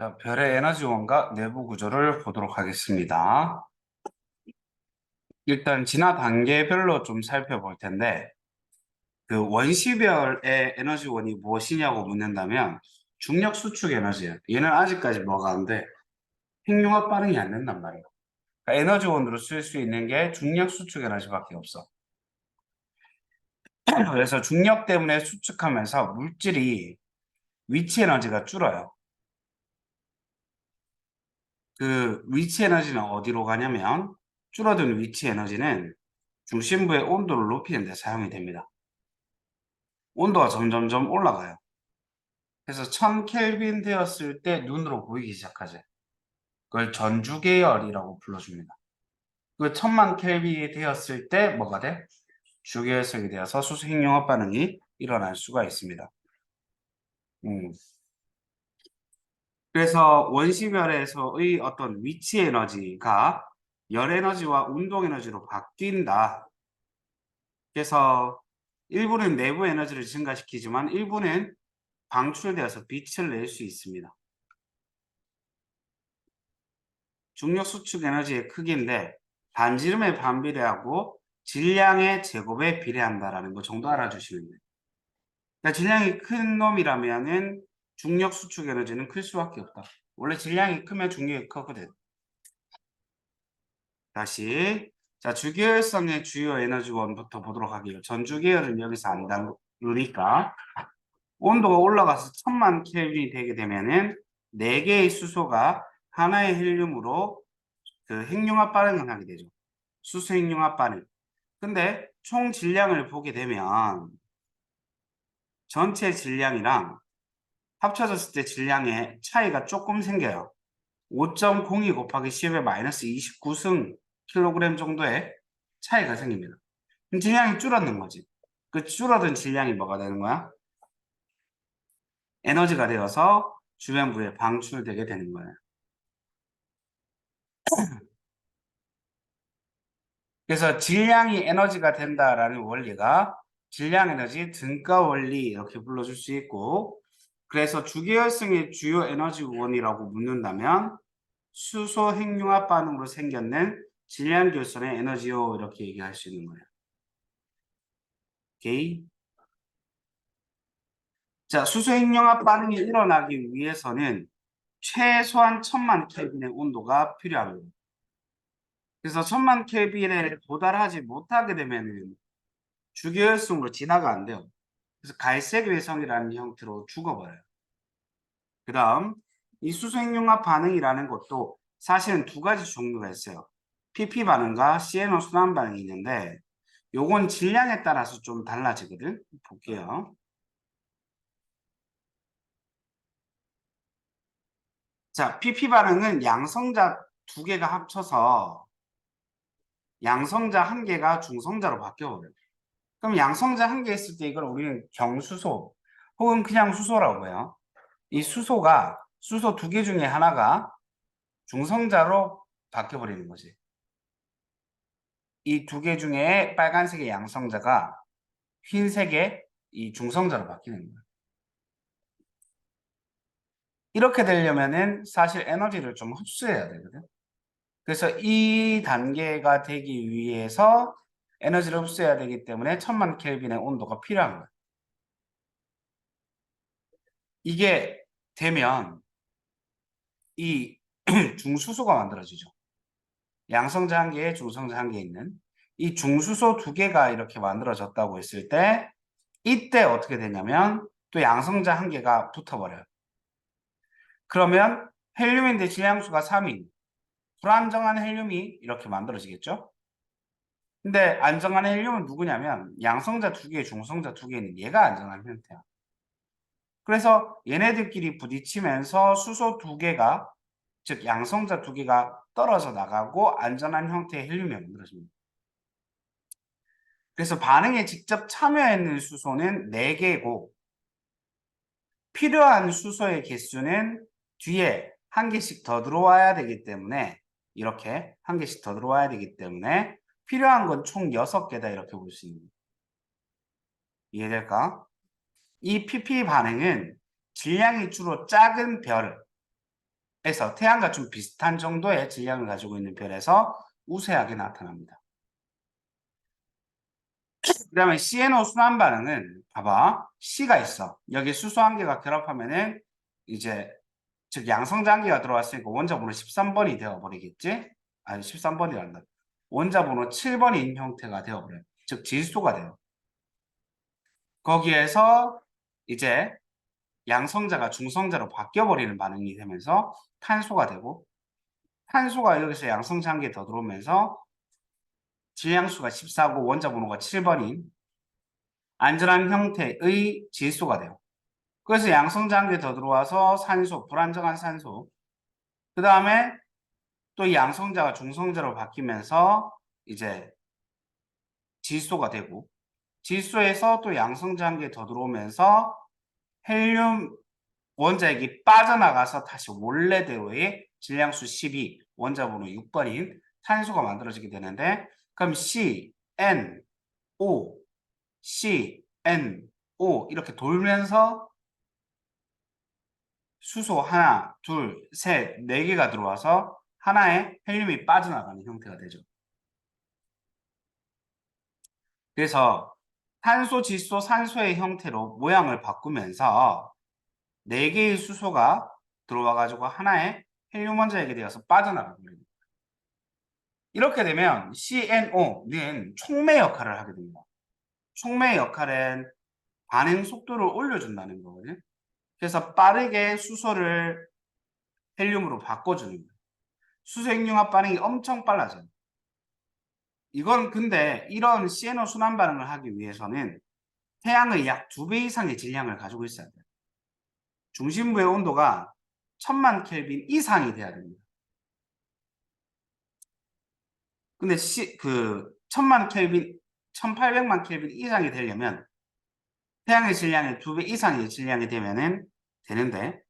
자, 별의 에너지원과 내부 구조를 보도록 하겠습니다. 일단 진화 단계별로 좀 살펴볼 텐데, 그 원시별의 에너지원이 무엇이냐고 묻는다면 중력 수축 에너지예요. 얘는 아직까지 뭐가 안 돼? 핵융합 반응이 안 된단 말이에요. 그러니까 에너지원으로 쓸 수 있는 게 중력 수축 에너지밖에 없어. 그래서 중력 때문에 수축하면서 물질이 위치 에너지가 줄어요. 그 위치 에너지는 어디로 가냐면 줄어든 위치 에너지는 중심부의 온도를 높이는 데 사용이 됩니다. 온도가 점점점 올라가요. 그래서 1000켈빈 되었을 때 눈으로 보이기 시작하죠. 그걸 전주계열이라고 불러줍니다. 그 1000만 켈빈이 되었을 때 뭐가 돼? 주계열성이 되어서 수소핵융합 반응이 일어날 수가 있습니다. 그래서 원시별에서의 어떤 위치 에너지가 열 에너지와 운동 에너지로 바뀐다. 그래서 일부는 내부 에너지를 증가시키지만 일부는 방출되어서 빛을 낼 수 있습니다. 중력 수축 에너지의 크기인데 반지름에 반비례하고 질량의 제곱에 비례한다라는 거 정도 알아주시면 돼요. 그러니까 질량이 큰 놈이라면은 중력 수축 에너지는 클 수밖에 없다. 원래 질량이 크면 중력이 크거든. 다시 자 주계열성의 주요 에너지원부터 보도록 하게요. 전주계열은 여기서 안 다루니까 온도가 올라가서 1000만 켈빈이 되게 되면은 4개의 수소가 하나의 헬륨으로 그 핵융합 반응을 하게 되죠. 수소 핵융합 반응. 근데 총 질량을 보게 되면 전체 질량이랑 합쳐졌을 때 질량의 차이가 조금 생겨요. 5.02 곱하기 10의 마이너스 29승 킬로그램 정도의 차이가 생깁니다. 그럼 질량이 줄었는 거지. 그 줄어든 질량이 뭐가 되는 거야? 에너지가 되어서 주변부에 방출되게 되는 거예요. 그래서 질량이 에너지가 된다라는 원리가 질량 에너지 등가 원리 이렇게 불러줄 수 있고, 그래서 주계열성의 주요 에너지원이라고 묻는다면 수소 핵융합 반응으로 생겼는 질량 결선의 에너지요 이렇게 얘기할 수 있는 거예요. 오케이. 자, 수소 핵융합 반응이 일어나기 위해서는 최소한 1000만 켈빈의 온도가 필요합니다. 그래서 1000만 켈빈에 도달하지 못하게 되면은 주계열성으로 진화가 안 돼요. 그래서 갈색 외성이라는 형태로 죽어버려요. 그 다음 이 수소핵융합 반응이라는 것도 사실은 두 가지 종류가 있어요. PP 반응과 CNO 순환 반응이 있는데 요건 질량에 따라서 좀 달라지거든. 볼게요. 자, PP 반응은 양성자 두 개가 합쳐서 양성자 한 개가 중성자로 바뀌어버려요. 그럼 양성자 한 개 있을 때 이걸 우리는 경수소 혹은 그냥 수소라고 해요. 이 수소가 수소 두 개 중에 하나가 중성자로 바뀌어버리는 거지. 이 두 개 중에 빨간색의 양성자가 흰색의 이 중성자로 바뀌는 거야. 이렇게 되려면은 사실 에너지를 좀 흡수해야 되거든. 그래서 이 단계가 되기 위해서 에너지를 흡수해야 되기 때문에 1000만 켈빈의 온도가 필요한 거야. 이게 되면 이 중수소가 만들어지죠. 양성자 한 개에 중성자 한 개 있는 이 중수소 두 개가 이렇게 만들어졌다고 했을 때 이때 어떻게 되냐면 또 양성자 한 개가 붙어버려요. 그러면 헬륨인데 질량수가 3인 불안정한 헬륨이 이렇게 만들어지겠죠. 근데 안정한 헬륨은 누구냐면 양성자 두 개, 중성자 두 개는 얘가 안정한 형태야. 그래서 얘네들끼리 부딪히면서 수소 두 개가 즉 양성자 두 개가 떨어져 나가고 안전한 형태의 헬륨이 만들어집니다. 그래서 반응에 직접 참여했는 수소는 4개고 필요한 수소의 개수는 뒤에 한 개씩 더 들어와야 되기 때문에 이렇게 한 개씩 더 들어와야 되기 때문에 필요한 건 총 6개다 이렇게 볼 수 있는 거예요. 이해될까? 이 PP 반응은 질량이 주로 작은 별, 태양과 좀 비슷한 정도의 질량을 가지고 있는 별에서 우세하게 나타납니다. 그 다음에 CNO 순환 반응은 봐봐. C가 있어. 여기 수소 한 개가 결합하면은 이제 즉 양성장기가 들어왔으니까 원자번호 13번이 되어버리겠지? 아니 13번이란다. 원자번호 7번인 형태가 되어버려요. 즉 질소가 돼요. 거기에서 이제 양성자가 중성자로 바뀌어버리는 반응이 되면서 탄소가 되고 탄소가 여기서 양성장기에 더 들어오면서 질량수가 14고 원자번호가 7번인 안전한 형태의 질소가 돼요. 그래서 양성장기에 더 들어와서 산소, 불안정한 산소 그 다음에 또 양성자가 중성자로 바뀌면서 이제 질소가 되고 질소에서 또 양성장기에 더 들어오면서 헬륨 원자액이 빠져나가서 다시 원래대로의 질량수 12, 원자번호 6번인 산소가 만들어지게 되는데 그럼 C, N, O, C, N, O 이렇게 돌면서 수소 하나, 둘, 셋, 네 개가 들어와서 하나의 헬륨이 빠져나가는 형태가 되죠. 그래서 탄소, 질소, 산소의 형태로 모양을 바꾸면서 네 개의 수소가 들어와 가지고 하나의 헬륨 원자액이 되어서 빠져나갑니다. 이렇게 되면 CNO는 촉매 역할을 하게 됩니다. 촉매 역할은 반응 속도를 올려준다는 거거든요. 그래서 빠르게 수소를 헬륨으로 바꿔주는 거예요. 수소 핵융합 반응이 엄청 빨라져요. 이건 근데 이런 CNO 순환 반응을 하기 위해서는 태양의 약 2배 이상의 질량을 가지고 있어야 돼요. 중심부의 온도가 1000만 켈빈 이상이 돼야 됩니다. 근데 1000만 켈빈, 1800만 켈빈 이상이 되려면 태양의 질량의 2배 이상의 질량이 되면은 되는데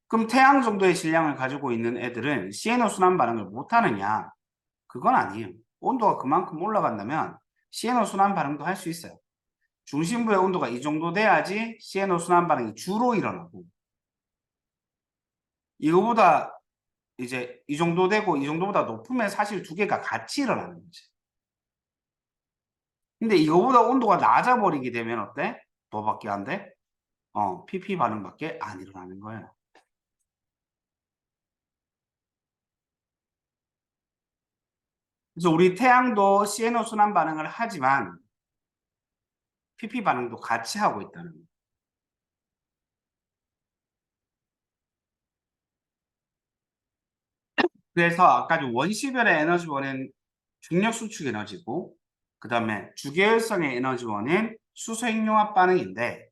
그럼 태양 정도의 질량을 가지고 있는 애들은 CNO 순환 반응을 못 하느냐? 그건 아니에요. 온도가 그만큼 올라간다면 CNO 순환 반응도 할 수 있어요. 중심부의 온도가 이 정도 돼야지 CNO 순환 반응이 주로 일어나고 이거보다 이제 이 정도 되고 이 정도보다 높으면 사실 두 개가 같이 일어나는 거지. 근데 이거보다 온도가 낮아 버리게 되면 어때? 뭐밖에 안 돼? PP 반응밖에 안 일어나는 거예요. 그래서 우리 태양도 CNO 순환 반응을 하지만 PP 반응도 같이 하고 있다는 거예요. 그래서 아까 원시별의 에너지원은 중력 수축 에너지고 그 다음에 주계열성의 에너지원은 수소 핵융합 반응인데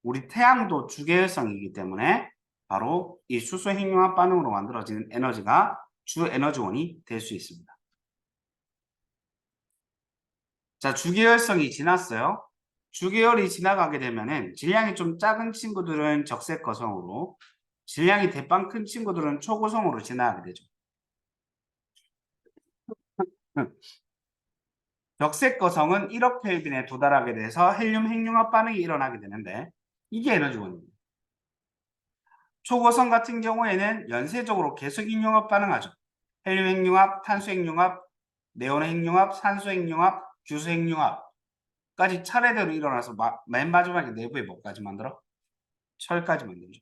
우리 태양도 주계열성이기 때문에 바로 이 수소 핵융합 반응으로 만들어지는 에너지가 주 에너지원이 될 수 있습니다. 자, 주계열성이 지났어요. 주계열이 지나가게 되면은 질량이 좀 작은 친구들은 적색 거성으로 질량이 대빵 큰 친구들은 초고성으로 지나가게 되죠. 적색 거성은 1억 켈빈에 도달하게 돼서 헬륨 핵융합 반응이 일어나게 되는데 이게 에너지원입니다. 초고성 같은 경우에는 연쇄적으로 계속 핵융합 반응하죠. 헬륨 핵융합, 탄소 핵융합, 네온 핵융합, 산소 핵융합, 규소 핵융합까지 차례대로 일어나서 맨 마지막에 내부에 뭐까지 만들어? 철까지 만들죠.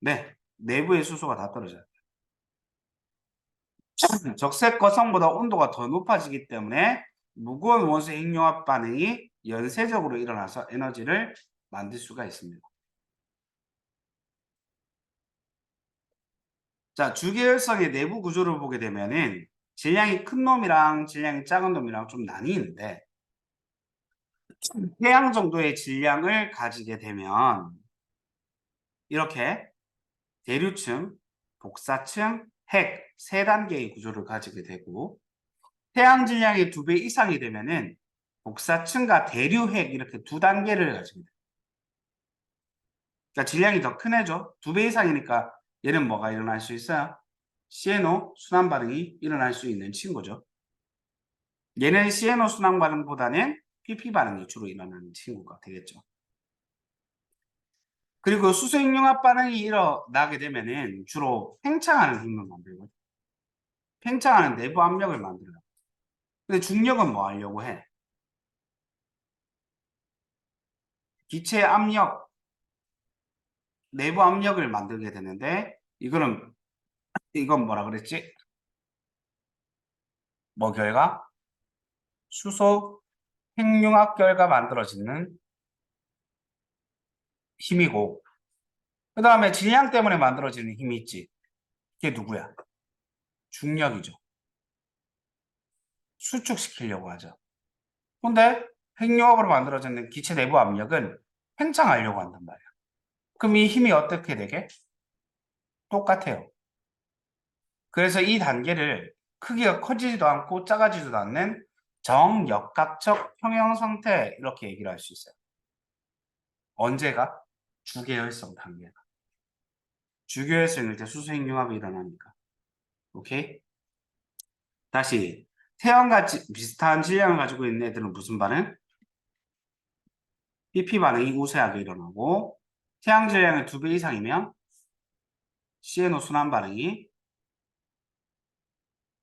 네, 내부의 수소가 다 떨어져요. 적색 거성보다 온도가 더 높아지기 때문에 무거운 원소 핵융합 반응이 연쇄적으로 일어나서 에너지를 만들 수가 있습니다. 자, 주계열성의 내부 구조를 보게 되면은 질량이 큰 놈이랑 질량이 작은 놈이랑 좀 나뉘는데 태양 정도의 질량을 가지게 되면 이렇게 대류층, 복사층, 핵 세 단계의 구조를 가지게 되고 태양 질량이 2배 이상이 되면은 복사층과 대류핵 이렇게 두 단계를 가지게 돼요. 그러니까 질량이 더 큰 애죠. 2배 이상이니까 얘는 뭐가 일어날 수 있어요? CNO 순환 반응이 일어날 수 있는 친구죠. 얘는 CNO 순환 반응보다는 PP 반응이 주로 일어나는 친구가 되겠죠. 그리고 수소익융합 반응이 일어나게 되면은 주로 팽창하는 힘을 만들거든. 팽창하는 내부 압력을 만들어요. 근데 중력은 뭐 하려고 해? 기체 압력, 내부 압력을 만들게 되는데 이건 뭐라 그랬지? 뭐 결과? 수소 핵융합 결과 만들어지는 힘이고 그 다음에 질량 때문에 만들어지는 힘이 있지. 그게 누구야? 중력이죠. 수축시키려고 하죠. 근데 핵융합으로 만들어지는 기체 내부 압력은 팽창하려고 한단 말이야. 그럼 이 힘이 어떻게 되게? 똑같아요. 그래서 이 단계를 크기가 커지지도 않고 작아지지도 않는 정역학적 평형 상태 이렇게 얘기를 할 수 있어요. 언제가? 주계열성 단계가. 주계열성일 때 수소핵융합이 일어나니까. 오케이? 다시 태양과 비슷한 질량을 가지고 있는 애들은 무슨 반응? PP 반응이 우세하게 일어나고 태양 질량의 2배 이상이면 CNO 순환 반응이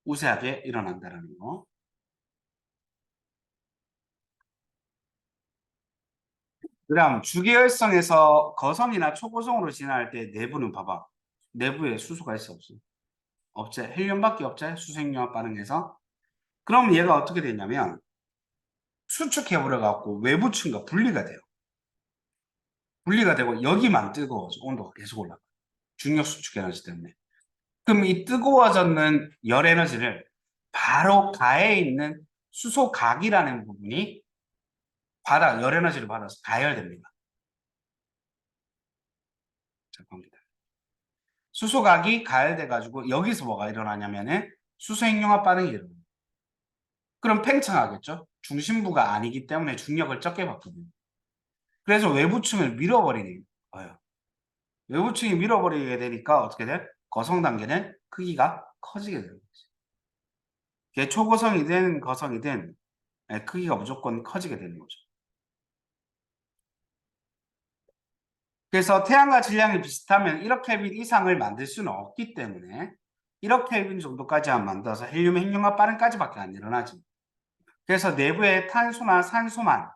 우세하게 일어난다는 거. 그다음 주계열성에서 거성이나 초고성으로 진화할 때 내부는 봐봐. 내부에 수소가 있어 없어? 없지. 헬륨밖에 없지. 수소핵융합 반응에서. 그럼 얘가 어떻게 되냐면 수축해버려 갖고 외부층과 분리가 돼요. 분리가 되고 여기만 뜨거워져. 온도가 계속 올라가. 중력 수축 에너지 때문에. 그럼 이 뜨거워졌는 열 에너지를 바로 가에 있는 수소각이라는 부분이 열 에너지를 받아서 가열됩니다. 잠깐만. 수소각이 가열돼 가지고 여기서 뭐가 일어나냐면은 수소핵융합 반응이 일어나요. 그럼 팽창하겠죠? 중심부가 아니기 때문에 중력을 적게 받거든요. 그래서 외부층을 밀어버리는 거예요. 외부층이 밀어버리게 되니까 어떻게 돼? 거성 단계는 크기가 커지게 되는 거지. 이게 초고성이든 거성이든 크기가 무조건 커지게 되는 거죠. 그래서 태양과 질량이 비슷하면 1억 켈빈 이상을 만들 수는 없기 때문에 1억 켈빈 정도까지만 만들어서 헬륨 핵융합 반응까지밖에 안 일어나지. 그래서 내부에 탄소나 산소만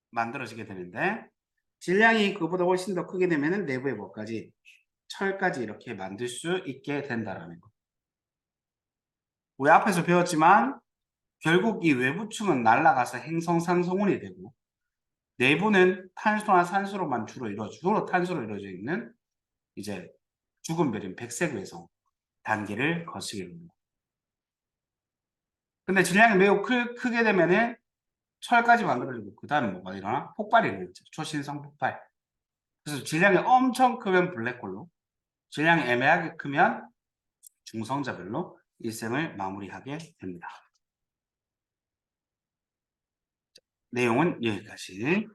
만들어지게 되는데 질량이 그보다 훨씬 더 크게 되면 내부에 뭐까지? 철까지 이렇게 만들 수 있게 된다라는 거. 우리 앞에서 배웠지만 결국 이 외부층은 날아가서 행성상성운이 되고 내부는 탄소나 산소로만 주로 탄소로 이루어져 있는 이제 죽은 별인 백색 외성 단계를 거치게 됩니다. 근데 질량이 매우 크게 되면은 철까지 만들어지고 그 다음에 뭐가 일어나? 폭발이 일어나죠. 초신성 폭발. 그래서 질량이 엄청 크면 블랙홀로, 질량이 애매하게 크면 중성자별로 일생을 마무리하게 됩니다. 내용은 여기까지.